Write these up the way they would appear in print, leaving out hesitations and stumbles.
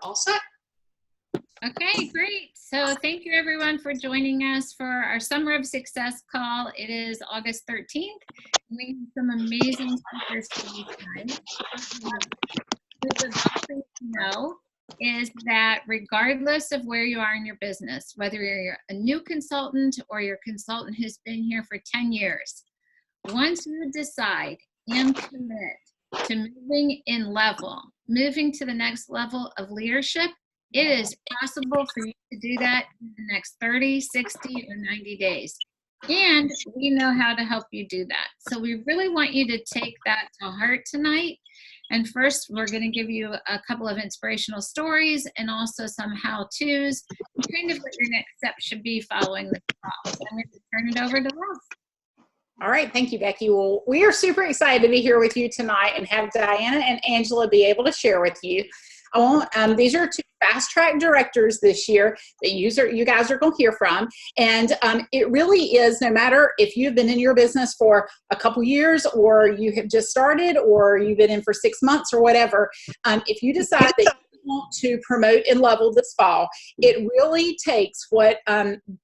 all set. Okay, great. So thank you everyone for joining us for our Summer of Success call. It is August 13th. We have some amazing speakers for you tonight. The best thing to know is that regardless of where you are in your business, whether you're a new consultant or you're a consultant who's been here for 10 years, once you decide and commit to moving to the next level of leadership, it is possible for you to do that in the next 30, 60, or 90 days. And we know how to help you do that. So we really want you to take that to heart tonight. And first, we're going to give you a couple of inspirational stories and also some how-tos, kind of what your next step should be following the call. So I'm going to turn it over to Ralph. All right, thank you, Becky. Well, we are super excited to be here with you tonight and have Diana and Angela be able to share with you. These are two fast track directors this year that you guys are going to hear from. And it really is, no matter if you've been in your business for a couple years or you have just started or you've been in for 6 months or whatever, if you decide that you want to promote and level this fall, it really takes what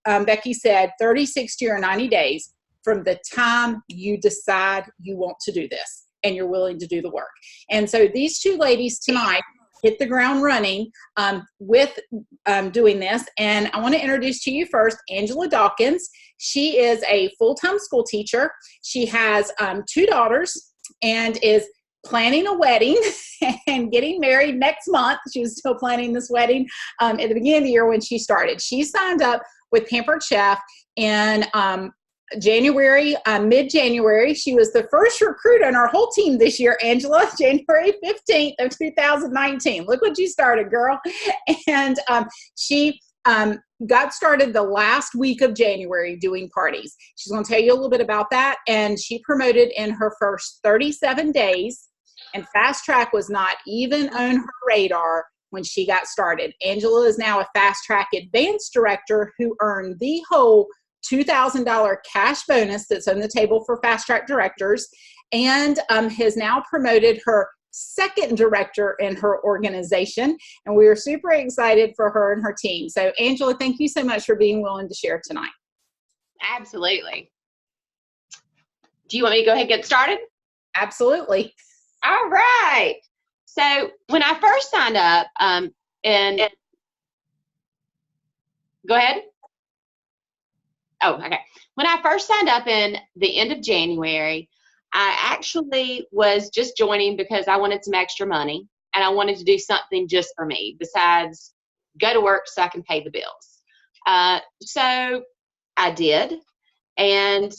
Becky said, 30, 60, or 90 days from the time you decide you want to do this and you're willing to do the work. And so these two ladies tonight hit the ground running with doing this. And I want to introduce to you first Angela Dawkins. She is a full-time school teacher. She has 2 daughters and is planning a wedding and getting married next month. She was still planning this wedding at the beginning of the year when she started. She signed up with Pampered Chef in January, mid-January. She was the first recruit on our whole team this year, Angela, January 15th of 2019. Look what you started, girl. And she got started the last week of January doing parties. She's going to tell you a little bit about that. And she promoted in her first 37 days, and Fast Track was not even on her radar when she got started. Angela is now a Fast Track Advanced Director who earned the whole $2,000 cash bonus that's on the table for Fast Track directors, and has now promoted her second director in her organization. And we are super excited for her and her team. So Angela, thank you so much for being willing to share tonight. Absolutely. Do you want me to go ahead and get started? Absolutely. All right. So when I first signed up, go ahead. Oh, okay. When I first signed up in the end of January, I actually was just joining because I wanted some extra money and I wanted to do something just for me besides go to work so I can pay the bills. So I did. And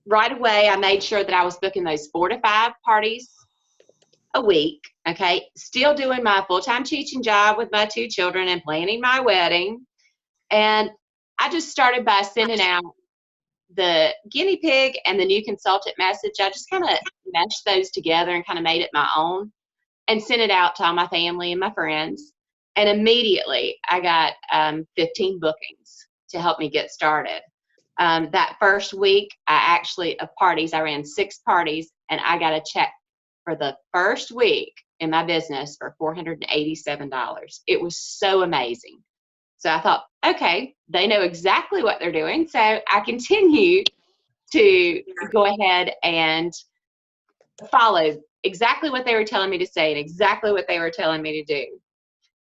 right away, I made sure that I was booking those 4 to 5 parties a week. Okay. Still doing my full-time teaching job with my 2 children and planning my wedding. And I just started by sending out the guinea pig and the new consultant message. I just kind of meshed those together and kind of made it my own and sent it out to all my family and my friends. And immediately I got 15 bookings to help me get started. That first week, I ran 6 parties, and I got a check for the first week in my business for $487. It was so amazing. So I thought, okay, they know exactly what they're doing. So I continue to go ahead and follow exactly what they were telling me to say and exactly what they were telling me to do.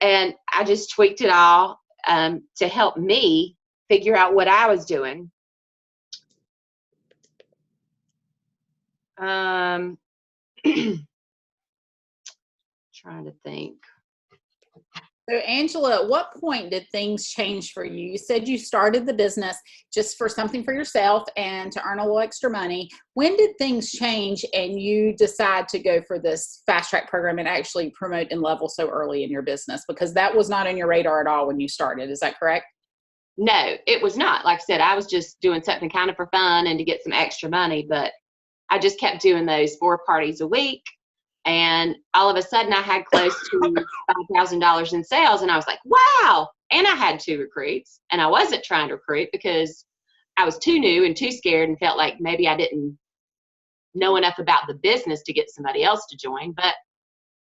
And I just tweaked it all to help me figure out what I was doing. Trying to think. So Angela, at what point did things change for you? You said you started the business just for something for yourself and to earn a little extra money. When did things change and you decide to go for this Fast Track program and actually promote and level so early in your business? Because that was not on your radar at all when you started. Is that correct? No, it was not. Like I said, I was just doing something kind of for fun and to get some extra money, but I just kept doing those 4 parties a week. And all of a sudden I had close to $5,000 in sales, and I was like, wow. And I had 2 recruits, and I wasn't trying to recruit because I was too new and too scared and felt like maybe I didn't know enough about the business to get somebody else to join, but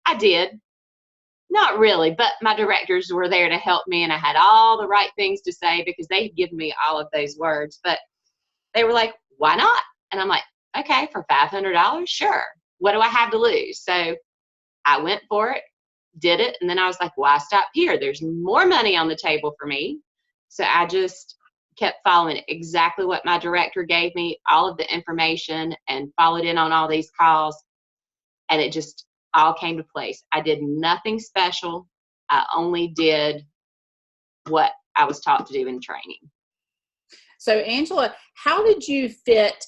I did. Not really, but my directors were there to help me, and I had all the right things to say because they had given me all of those words. But they were like, why not? And I'm like, okay, for $500, sure. What do I have to lose? So I went for it, did it, and then I was like, why stop here? There's more money on the table for me. So I just kept following exactly what my director gave me, all of the information, and followed in on all these calls, and it just all came to place. I did nothing special. I only did what I was taught to do in training. So Angela, how did you fit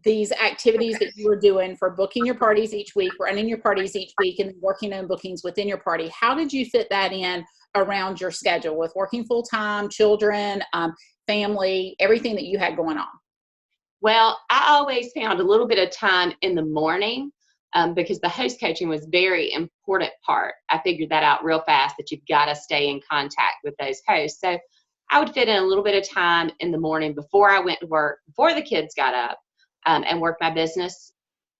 these activities that you were doing for booking your parties each week, running your parties each week, and working on bookings within your party? How did you fit that in around your schedule with working full-time, children, family, everything that you had going on? Well, I always found a little bit of time in the morning because the host coaching was a very important part. I figured that out real fast, that you've got to stay in contact with those hosts. So I would fit in a little bit of time in the morning before I went to work, before the kids got up, and work my business,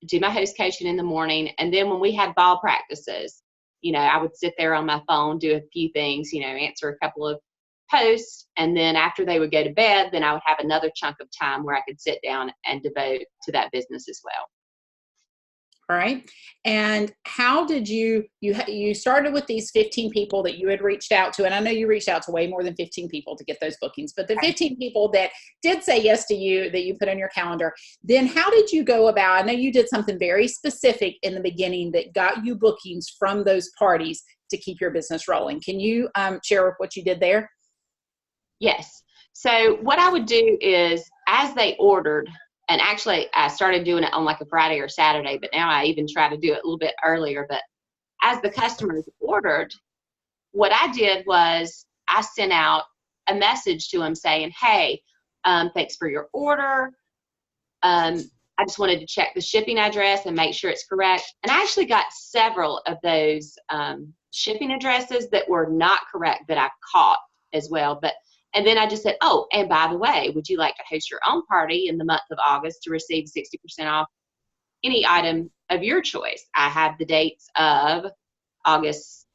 do my host coaching in the morning. And then when we had ball practices, I would sit there on my phone, do a few things, answer a couple of posts. And then after they would go to bed, then I would have another chunk of time where I could sit down and devote to that business as well. All right. And how did you started with these 15 people that you had reached out to, and I know you reached out to way more than 15 people to get those bookings, but the 15 people that did say yes to you, that you put on your calendar, then how did you go about, I know you did something very specific in the beginning that got you bookings from those parties to keep your business rolling. Can you share what you did there? Yes. So what I would do is, as they ordered, and actually I started doing it on like a Friday or Saturday, but now I even try to do it a little bit earlier. But as the customers ordered, what I did was I sent out a message to them saying, hey, thanks for your order. I just wanted to check the shipping address and make sure it's correct. And I actually got several of those shipping addresses that were not correct that I caught as well. And then I just said, oh, and by the way, would you like to host your own party in the month of August to receive 60% off any item of your choice? I have the dates of August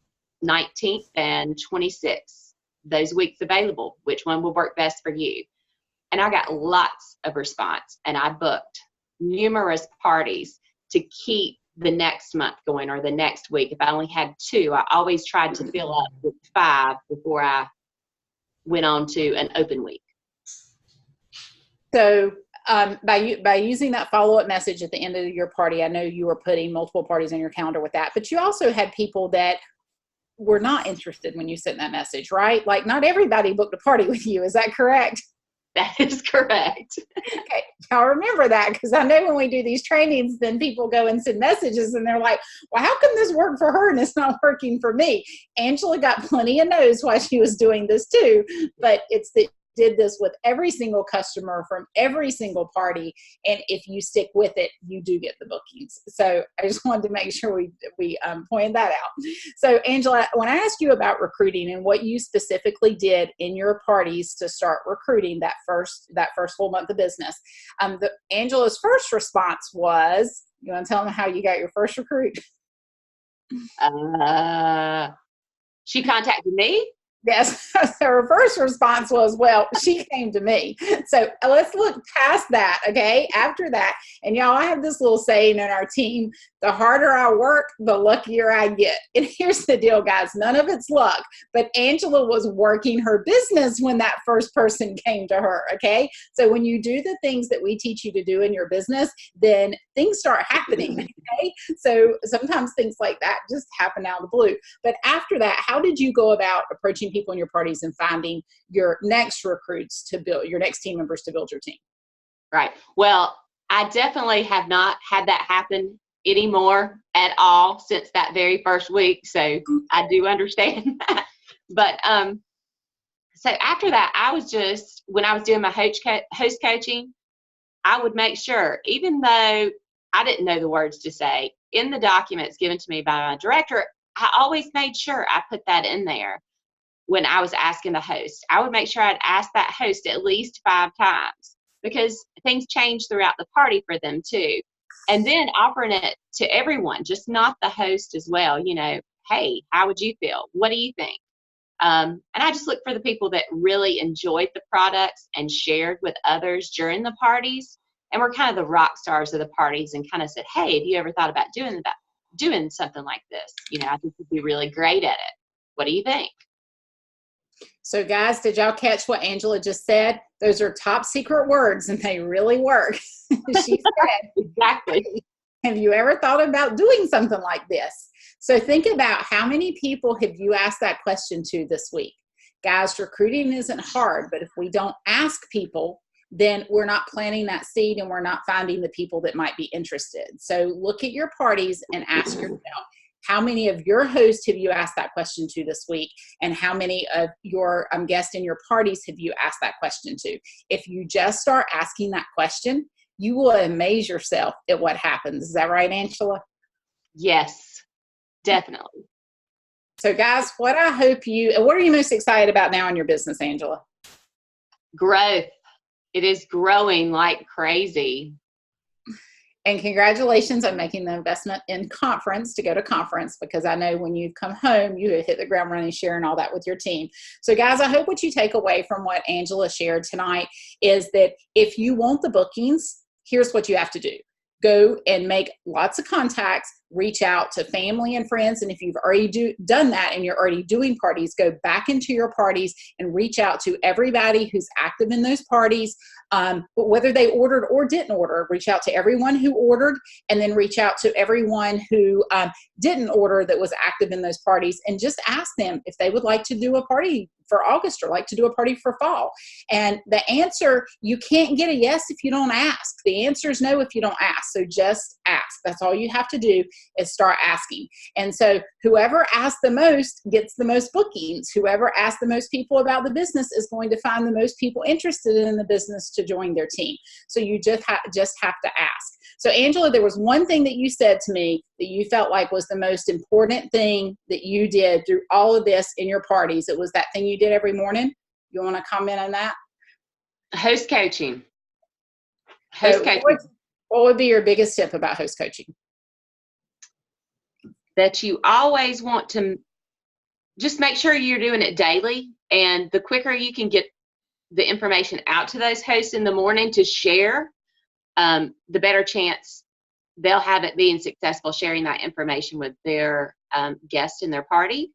19th and 26th, those weeks available. Which one will work best for you? And I got lots of response, and I booked numerous parties to keep the next month going, or the next week. If I only had 2, I always tried to fill up with 5 before I went on to an open week. So by using that follow-up message at the end of your party, I know you were putting multiple parties on your calendar with that, but you also had people that were not interested when you sent that message, right? Like, not everybody booked a party with you. Is that correct? That is correct. Okay, y'all remember that, because I know when we do these trainings, then people go and send messages and they're like, well, how come this worked for her and it's not working for me? Angela got plenty of no's while she was doing this too, but it's that did this with every single customer from every single party, and if you stick with it, you do get the bookings. So I just wanted to make sure we pointed that out. So Angela, when I asked you about recruiting and what you specifically did in your parties to start recruiting that first full month of business, Angela's first response was, you want to tell them how you got your first recruit? She contacted me. Yes. So her first response was, well, she came to me. So let's look past that. Okay. After that, and y'all, I have this little saying in our team, the harder I work, the luckier I get. And here's the deal, guys. None of it's luck, but Angela was working her business when that first person came to her. Okay. So when you do the things that we teach you to do in your business, then things start happening. Okay. So sometimes things like that just happen out of the blue. But after that, how did you go about approaching people in your parties and finding your next recruits to build, your next team members to build your team? Right. Well, I definitely have not had that happen anymore at all since that very first week. So I do understand that. But so after that, I was just, when I was doing my host coaching, I would make sure, even though I didn't know the words to say, in the documents given to me by my director, I always made sure I put that in there. When I was asking the host, I would make sure I'd ask that host at least 5 times, because things change throughout the party for them too. And then offering it to everyone, just not the host as well. You know, hey, how would you feel? What do you think? And I just look for the people that really enjoyed the products and shared with others during the parties, and were kind of the rock stars of the parties, and kind of said, hey, have you ever thought about doing something like this? You know, I think you'd be really great at it. What do you think? So guys, did y'all catch what Angela just said? Those are top secret words and they really work. She said, Exactly. have you ever thought about doing something like this? So think about how many people have you asked that question to this week? Guys, recruiting isn't hard, but if we don't ask people, then we're not planting that seed and we're not finding the people that might be interested. So look at your parties and ask yourself, how many of your hosts have you asked that question to this week? And how many of your guests in your parties have you asked that question to? If you just start asking that question, you will amaze yourself at what happens. Is that right, Angela? Yes, definitely. So guys, what are you most excited about now in your business, Angela? Growth. It is growing like crazy. And congratulations on making the investment in conference to go to conference, because I know when you come home, you hit the ground running, sharing all that with your team. So guys, I hope what you take away from what Angela shared tonight is that if you want the bookings, here's what you have to do. Go and make lots of contacts, reach out to family and friends. And if you've already done that and you're already doing parties, go back into your parties and reach out to everybody who's active in those parties. Whether they ordered or didn't order, reach out to everyone who ordered, and then reach out to everyone who didn't order that was active in those parties, and just ask them if they would like to do a party for August or like to do a party for fall. And the answer, you can't get a yes if you don't ask. The answer is no if you don't ask. So just ask. That's all you have to do, is start asking. And so whoever asks the most gets the most bookings. Whoever asks the most people about the business is going to find the most people interested in the business to join their team. So you just have to ask. So Angela, there was one thing that you said to me that you felt like was the most important thing that you did through all of this in your parties. It was that thing you did every morning. You want to comment on that? Host coaching. What would be your biggest tip about host coaching? That you always want to just make sure you're doing it daily. And the quicker you can get the information out to those hosts in the morning to share, the better chance they'll have it being successful sharing that information with their guests in their party.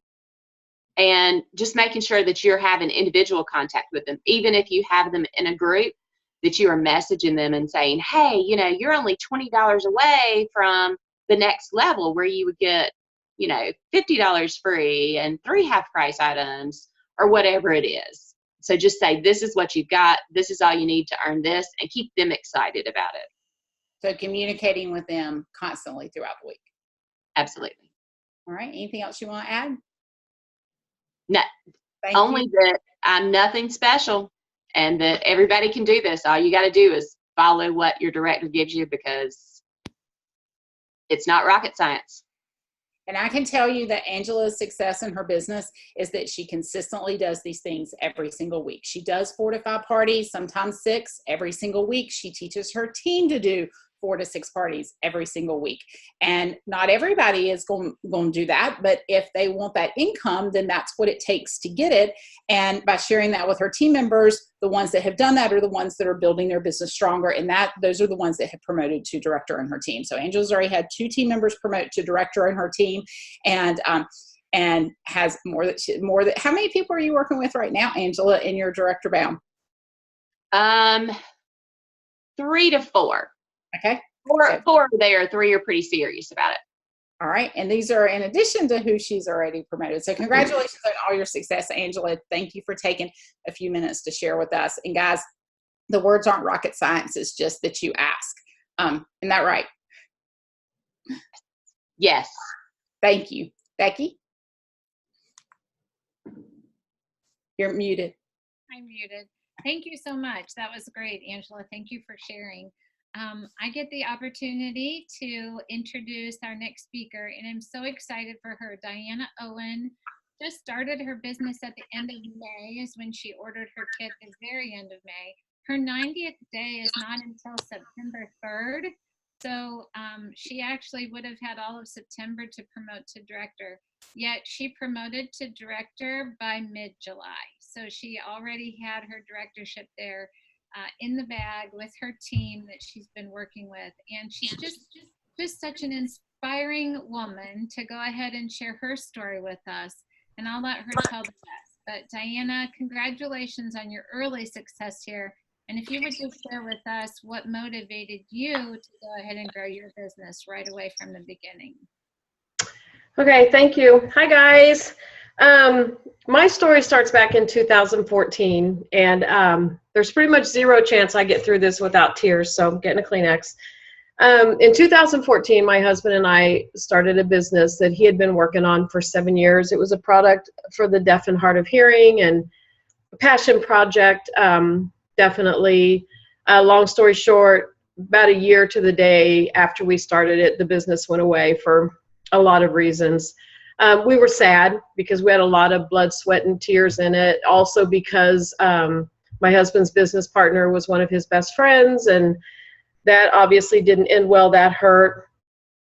And just making sure that you're having individual contact with them, even if you have them in a group, that you are messaging them and saying, hey, you know, you're only $20 away from the next level where you would get, you know, $50 free and 3 half-price items or whatever it is. So just say, this is what you've got. This is all you need to earn this, and keep them excited about it. So communicating with them constantly throughout the week. Absolutely. All right. Anything else you want to add? No, only that I'm nothing special and that everybody can do this. All you got to do is follow what your director gives you, because it's not rocket science. And I can tell you that Angela's success in her business is that she consistently does these things every single week. She does 4 to 5 parties, sometimes 6 every single week. She teaches her team to do 4 to 6 parties every single week. And not everybody is going to do that, but if they want that income, then that's what it takes to get it. And by sharing that with her team members, the ones that have done that are the ones that are building their business stronger. And those are the ones that have promoted to director in her team. So Angela's already had 2 team members promote to director in her team, and has more than how many people are you working with right now, Angela, in your director bound? 3 to 4. Okay. 4 there, 3 are pretty serious about it. All right. And these are in addition to who she's already promoted. So congratulations on all your success, Angela. Thank you for taking a few minutes to share with us. And guys, the words aren't rocket science. It's just that you ask. Isn't that right? Yes. Thank you. Becky? You're muted. I'm muted. Thank you so much. That was great, Angela. Thank you for sharing. I get the opportunity to introduce our next speaker, and I'm so excited for her. Diana Owen just started her business at the end of May, is when she ordered her kit at the very end of May. Her 90th day is not until September 3rd. So she actually would have had all of September to promote to director. yet she promoted to director by mid-July. So she already had her directorship there in the bag with her team that she's been working with. And she's just such an inspiring woman to go ahead and share her story with us. And I'll let her tell the rest. But Diana, congratulations on your early success here. And if you would just share with us what motivated you to go ahead and grow your business right away from the beginning. Okay, thank you. Hi, guys. My story starts back in 2014, and there's pretty much zero chance I get through this without tears, so I'm getting a Kleenex. In 2014, my husband and I started a business that he had been working on for 7 years. It was a product for the deaf and hard of hearing, and a passion project. Definitely, long story short, about a year to the day after we started it, the business went away for a lot of reasons. We were sad because we had a lot of blood, sweat, and tears in it. Also because my husband's business partner was one of his best friends, and that obviously didn't end well. That hurt.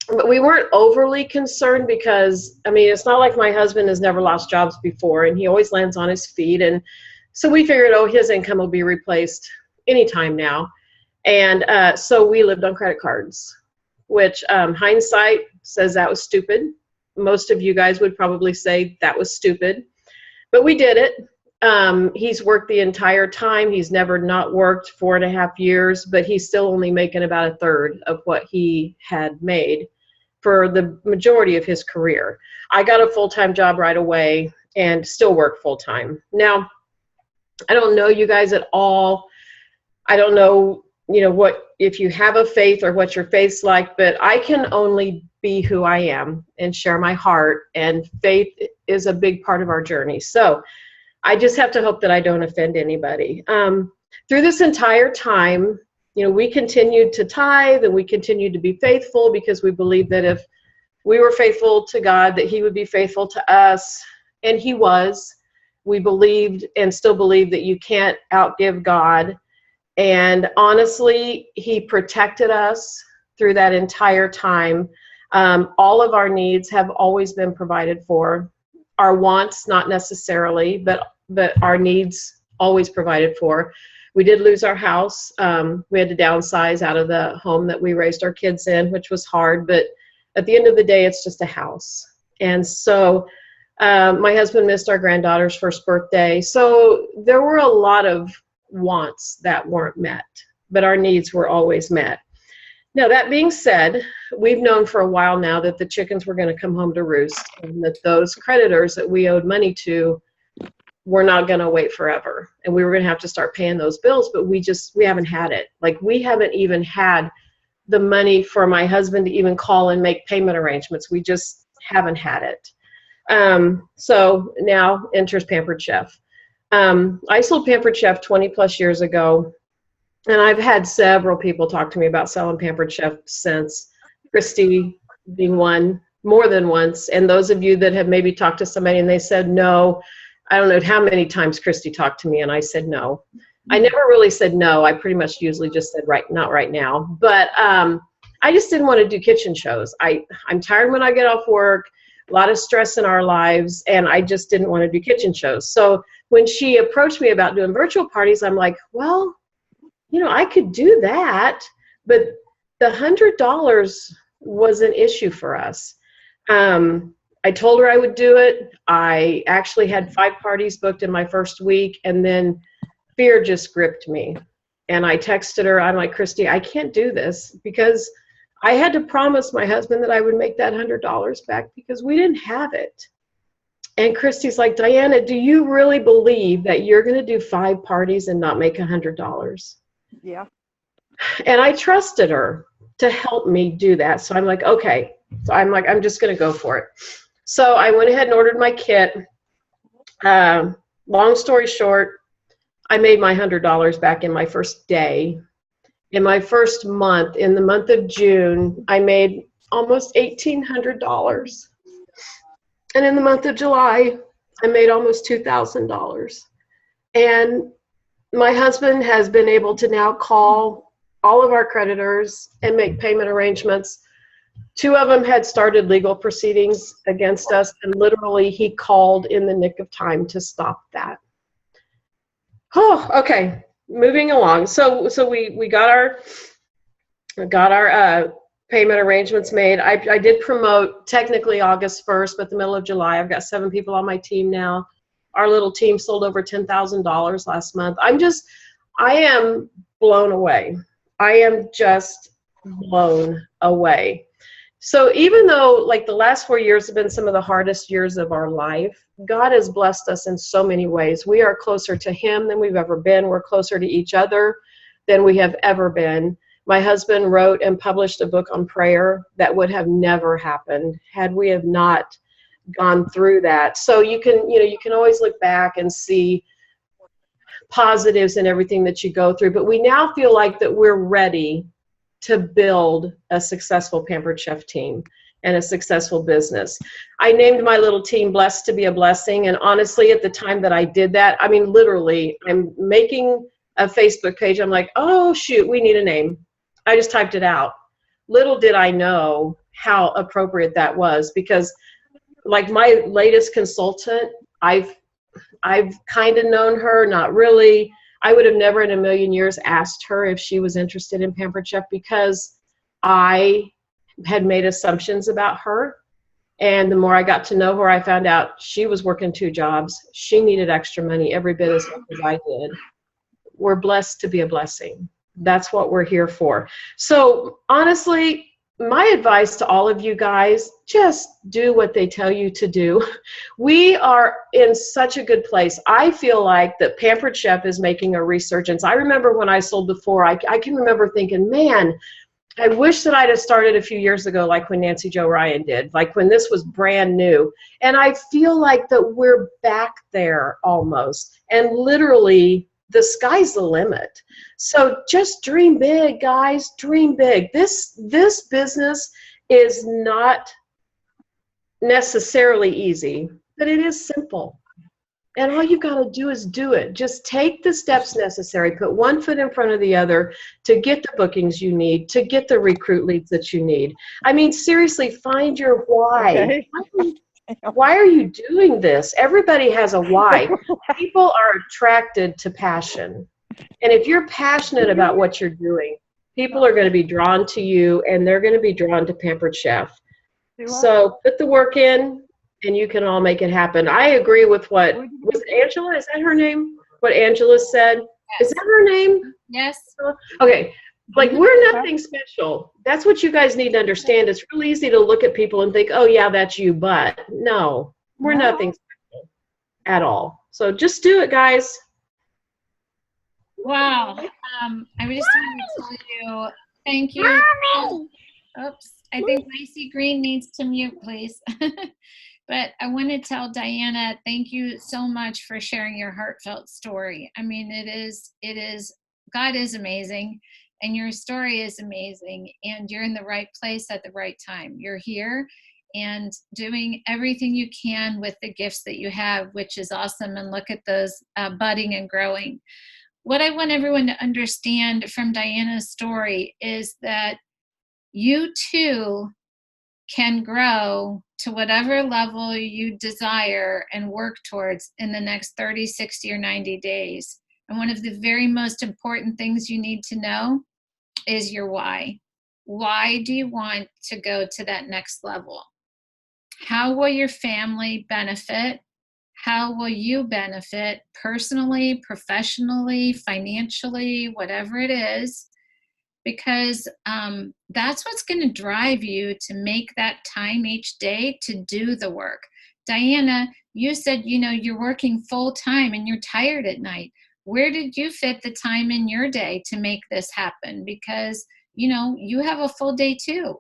But we weren't overly concerned because, I mean, it's not like my husband has never lost jobs before, and he always lands on his feet. And so we figured, oh, his income will be replaced anytime now. And so we lived on credit cards, which hindsight says that was stupid. Most of you guys would probably say that was stupid, but we did it. He's worked the entire time. He's never not worked 4.5 years, but he's still only making about 1/3 of what he had made for the majority of his career. I got a full-time job right away and still work full-time. Now, I don't know you guys at all. I don't know, what, if you have a faith or what your faith's like, but I can only be who I am and share my heart, and faith is a big part of our journey. So I just have to hope that I don't offend anybody. Through this entire time, we continued to tithe and we continued to be faithful because we believed that if we were faithful to God, that he would be faithful to us, and he was. We believed and still believe that you can't outgive God. And honestly, he protected us through that entire time. All of our needs have always been provided for. Our wants, not necessarily, but our needs always provided for. We did lose our house. We had to downsize out of the home that we raised our kids in, which was hard. But at the end of the day, it's just a house. And so my husband missed our granddaughter's first birthday. So there were a lot of wants that weren't met, but our needs were always met. Now, that being said, we've known for a while now that the chickens were going to come home to roost, and that those creditors that we owed money to were not going to wait forever. And we were going to have to start paying those bills, but we haven't had it. Like, we haven't even had the money for my husband to even call and make payment arrangements. We just haven't had it. So now enters Pampered Chef. I sold Pampered Chef 20 plus years ago, and I've had several people talk to me about selling Pampered Chef since, Christy being one, more than once. And those of you that have maybe talked to somebody and they said no, I don't know how many times Christy talked to me and I said no. I never really said no. I pretty much usually just said not right now. But I just didn't want to do kitchen shows. I'm tired when I get off work, a lot of stress in our lives, and I just didn't want to do kitchen shows. So when she approached me about doing virtual parties, I'm like, well, I could do that, but the $100 was an issue for us. I told her I would do it. I actually had 5 parties booked in my first week, and then fear just gripped me. And I texted her, I'm like, Christy, I can't do this because I had to promise my husband that I would make that $100 back because we didn't have it. And Christy's like, Diana, do you really believe that you're going to do 5 parties and not make $100? Yeah. And I trusted her to help me do that. So I'm like, okay. So I'm like, I'm just going to go for it. So I went ahead and ordered my kit. Long story short, I made my $100 back in my first day. In my first month, in the month of June, I made almost $1,800. And in the month of July, I made almost $2,000. And my husband has been able to now call all of our creditors and make payment arrangements 2 of them had started legal proceedings against us, and literally he called in the nick of time to stop that. Oh, okay. Moving along. So we got our payment arrangements made. I did promote technically August 1st, but the middle of July. I've got 7 people on my team now. Our little team sold over $10,000 last month. I am blown away. I am just blown away. So even though like the last 4 years have been some of the hardest years of our life, God has blessed us in so many ways. We are closer to Him than we've ever been. We're closer to each other than we have ever been. My husband wrote and published a book on prayer that would have never happened had we have not gone through that. So you can always look back and see positives in everything that you go through. But we now feel like that we're ready to build a successful Pampered Chef team and a successful business. I named my little team Blessed to be a Blessing. And honestly, at the time that I did that, I mean, literally, I'm making a Facebook page. I'm like, oh, shoot, we need a name. I just typed it out. Little did I know how appropriate that was, because like my latest consultant, I've kind of known her, not really. I would have never in a million years asked her if she was interested in Pampered Chef, because I had made assumptions about her. And the more I got to know her, I found out she was working 2 jobs. She needed extra money every bit as much as I did. We're blessed to be a blessing. That's what we're here for. So honestly, my advice to all of you guys, just do what they tell you to do. We are in such a good place. I feel like that Pampered Chef is making a resurgence. I remember when I sold before, I can remember thinking, man, I wish that I'd have started a few years ago, like when Nancy Jo Ryan did, like when this was brand new. And I feel like that we're back there almost. And literally, the sky's the limit. So just dream big, guys. Dream big. This business is not necessarily easy, but it is simple. And all you've got to do is do it. Just take the steps necessary. Put one foot in front of the other to get the bookings you need, to get the recruit leads that you need. I mean, seriously, find your why. Okay. Why are you doing this? Everybody has a why. People are attracted to passion. And if you're passionate about what you're doing, people are going to be drawn to you, and they're going to be drawn to Pampered Chef. So put the work in, and you can all make it happen. I agree with what was Angela? Is that her name? What Angela said? Yes. Is that her name? Yes. Okay. Like, we're nothing special. That's what you guys need to understand. It's really easy to look at people and think, oh, yeah, that's you. But no, we're nothing special at all. So just do it, guys. Wow. I just want to tell you, thank you. Mommy! Oops. I think Lacey Green needs to mute, please. But I want to tell Diana, thank you so much for sharing your heartfelt story. I mean, it is, God is amazing, and your story is amazing, and you're in the right place at the right time. You're here and doing everything you can with the gifts that you have, which is awesome. And look at those budding and growing. What I want everyone to understand from Diana's story is that you too can grow to whatever level you desire and work towards in the next 30, 60, or 90 days. And one of the very most important things you need to know is your why. Why do you want to go to that next level? How will your family benefit? How will you benefit personally, professionally, financially, whatever it is? Because that's what's going to drive you to make that time each day to do the work. Diana, you said, you're working full time and you're tired at night. Where did you fit the time in your day to make this happen? Because, you have a full day too.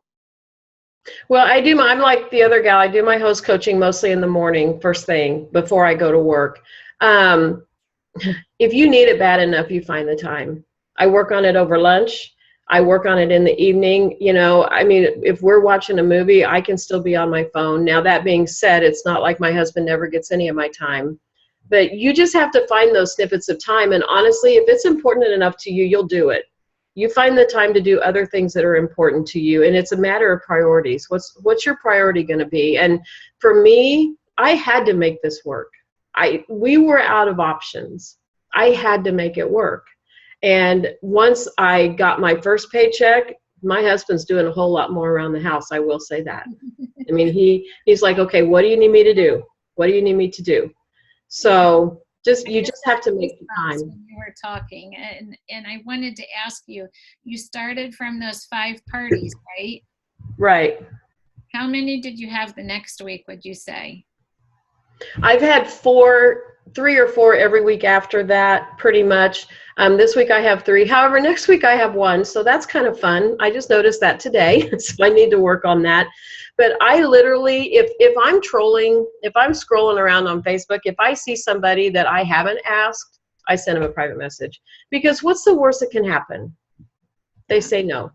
Well, I'm like the other gal. I do my host coaching mostly in the morning, first thing, before I go to work. If you need it bad enough, you find the time. I work on it over lunch. I work on it in the evening. If we're watching a movie, I can still be on my phone. Now, that being said, it's not like my husband never gets any of my time. But you just have to find those snippets of time. And honestly, if it's important enough to you, you'll do it. You find the time to do other things that are important to you, and it's a matter of priorities. What's your priority going to be? And for me, I had to make this work. We were out of options. I had to make it work. And once I got my first paycheck, my husband's doing a whole lot more around the house. I will say that. I mean, he's like, okay, what do you need me to do? What do you need me to do? So you just have to make the time. When you were talking, and I wanted to ask you, you started from those 5 parties, right? Right. How many did you have the next week, would you say? I've had 3 or 4 every week after that, pretty much. This week I have 3. However, next week I have 1, so that's kind of fun. I just noticed that today, so I need to work on that. But I literally, if I'm trolling, if I'm scrolling around on Facebook, if I see somebody that I haven't asked, I send them a private message. Because what's the worst that can happen? They say no.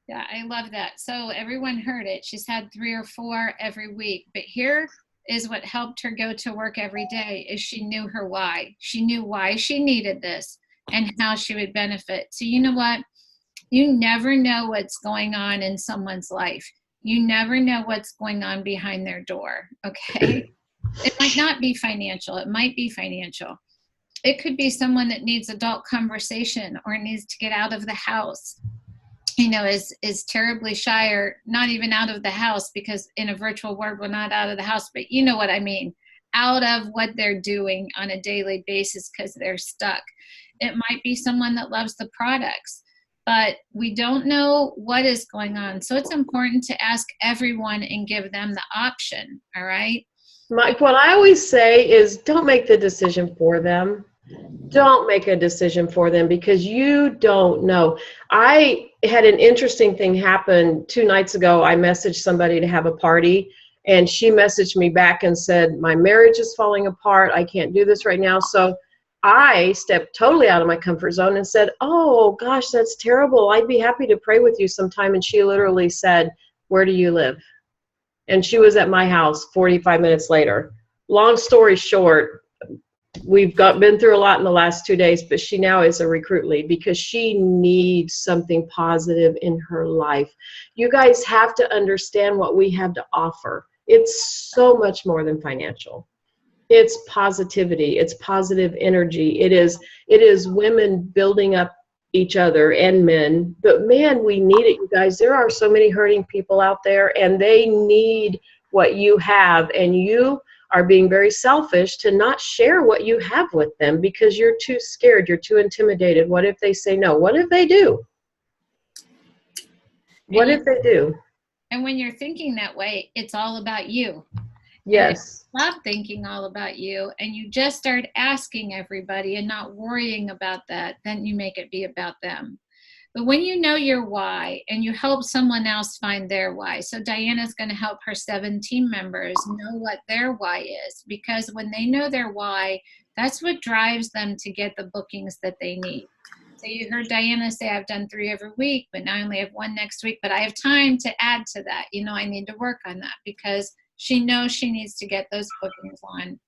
Yeah, I love that. So everyone heard it. She's had 3 or 4 every week. But here is what helped her go to work every day is she knew her why. She knew why she needed this and how she would benefit. So you know what? You never know what's going on in someone's life. You never know what's going on behind their door, okay? It might not be financial. It might be financial. It could be someone that needs adult conversation or needs to get out of the house. You know, is terribly shy or not even out of the house, because in a virtual world, we're not out of the house, but you know what I mean, out of what they're doing on a daily basis because they're stuck. It might be someone that loves the products, but we don't know what is going on. So it's important to ask everyone and give them the option, all right? Mike, what I always say is don't make the decision for them. Don't make a decision for them because you don't know. I had an interesting thing happen 2 nights ago. I messaged somebody to have a party, and she messaged me back and said, my marriage is falling apart. I can't do this right now. So I stepped totally out of my comfort zone and said, oh, gosh, that's terrible. I'd be happy to pray with you sometime. And she literally said, where do you live? And she was at my house 45 minutes later. Long story short, we've been through a lot in the last 2 days, but she now is a recruit lead because she needs something positive in her life. You guys have to understand what we have to offer. It's so much more than financial. It's positivity. It's positive energy. It is women building up each other and men. But man, we need it, you guys. There are so many hurting people out there, and they need what you have, and you are being very selfish to not share what you have with them because you're too scared, you're too intimidated. What if they say no? What if they do? What if they do? And when you're thinking that way, it's all about you. Yes. Stop thinking all about you and you just start asking everybody and not worrying about that, then you make it be about them. But when you know your why and you help someone else find their why, so Diana's going to help her 7 team members know what their why is, because when they know their why, that's what drives them to get the bookings that they need. So you heard Diana say, I've done 3 every week, but now I only have 1 next week, but I have time to add to that. You know, I need to work on that because she knows she needs to get those bookings on.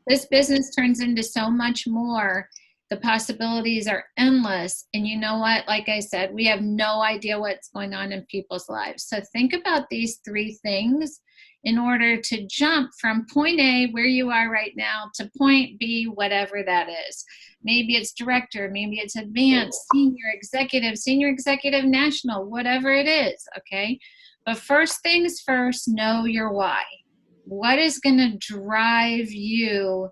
This business turns into so much more. The possibilities are endless. And you know what? Like I said, we have no idea what's going on in people's lives. So think about these 3 things in order to jump from point A, where you are right now, to point B, whatever that is. Maybe it's director, maybe it's advanced, senior executive, national, whatever it is, okay? But first things first, know your why. What is going to drive you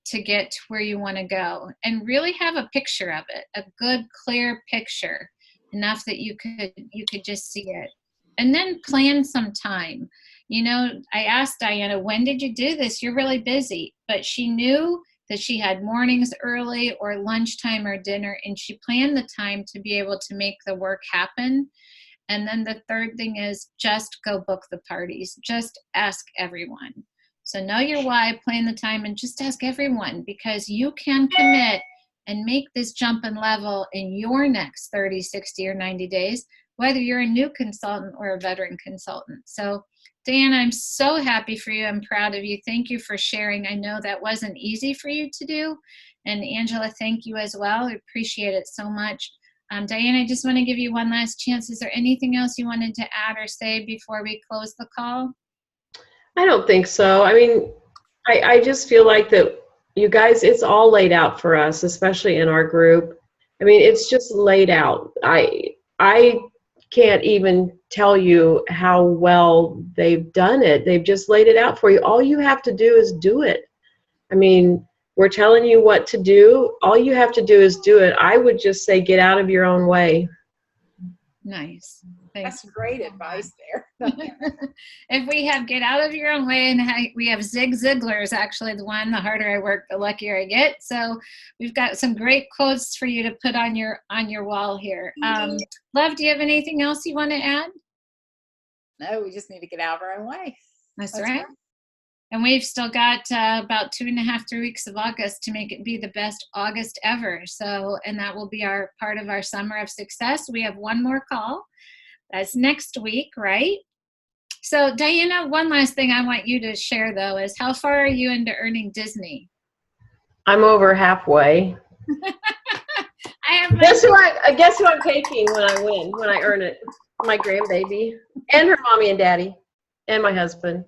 to get to where you want to go? And really have a picture of it, a good, clear picture, enough that you could just see it. And then plan some time. You know, I asked Diana, when did you do this? You're really busy. But she knew that she had mornings early or lunchtime or dinner, and she planned the time to be able to make the work happen. And then the third thing is just go book the parties. Just ask everyone. So know your why, plan the time, and just ask everyone, because you can commit and make this jump in level in your next 30, 60, or 90 days, whether you're a new consultant or a veteran consultant. So Diana, I'm so happy for you. I'm proud of you. Thank you for sharing. I know that wasn't easy for you to do. And Angela, thank you as well. I appreciate it so much. Diane, I just want to give you one last chance. Is there anything else you wanted to add or say before we close the call? I don't think so. I mean, I just feel like that you guys, it's all laid out for us, especially in our group. I mean, it's just laid out. I can't even tell you how well they've done it. They've just laid it out for you. All you have to do is do it. I mean, we're telling you what to do. All you have to do is do it. I would just say get out of your own way. Nice. Thanks. That's great advice there. If we have get out of your own way, and we have Zig Ziglar is actually the one, the harder I work, the luckier I get. So we've got some great quotes for you to put on your wall here. Love, do you have anything else you want to add? No, we just need to get out of our own way. That's right. And we've still got about 2.5, 3 weeks of August to make it be the best August ever. So, and that will be our part of our summer of success. We have one more call. That's next week, right? So, Diana, one last thing I want you to share, though, is how far are you into earning Disney? I'm over halfway. Guess who I'm taking when I win, when I earn it? My grandbaby and her mommy and daddy and my husband.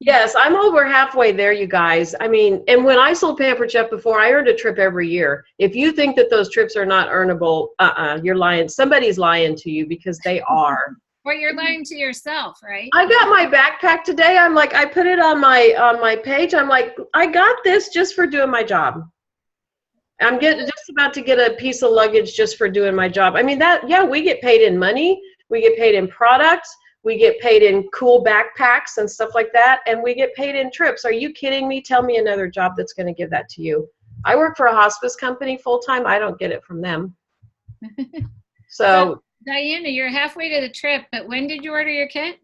Yes, I'm over halfway there, you guys. I mean, and when I sold Pampered Chef before, I earned a trip every year. If you think that those trips are not earnable, you're lying. Somebody's lying to you, because they are. Or you're lying to yourself, right? I got my backpack today. I'm like, I put it on my page. I'm like, I got this just for doing my job. I'm just about to get a piece of luggage just for doing my job. I mean, we get paid in money. We get paid in products. We get paid in cool backpacks and stuff like that. And we get paid in trips. Are you kidding me? Tell me another job that's going to give that to you. I work for a hospice company full-time. I don't get it from them. So Diana, you're halfway to the trip, but when did you order your kit?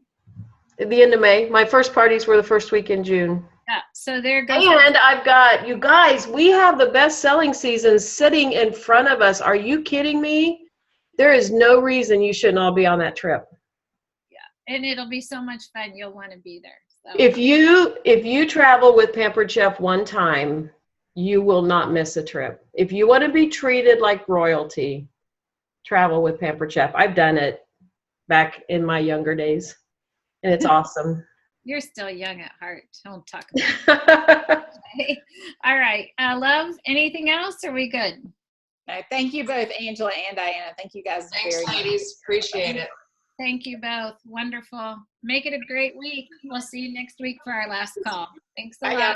At the end of May. My first parties were the first week in June. Yeah, so there goes. And I've got, you guys, we have the best selling season sitting in front of us. Are you kidding me? There is no reason you shouldn't all be on that trip. Yeah, and it'll be so much fun. You'll want to be there. So. If you travel with Pampered Chef one time, you will not miss a trip. If you want to be treated like royalty, travel with Pampered Chef. I've done it back in my younger days, and it's awesome. You're still young at heart. Don't talk about it. Okay. All right. Love, anything else? Or are we good? No, thank you both, Angela and Diana. Thank you guys very much. Ladies. Appreciate it. Thank you both. Wonderful. Make it a great week. We'll see you next week for our last call. Thanks a lot.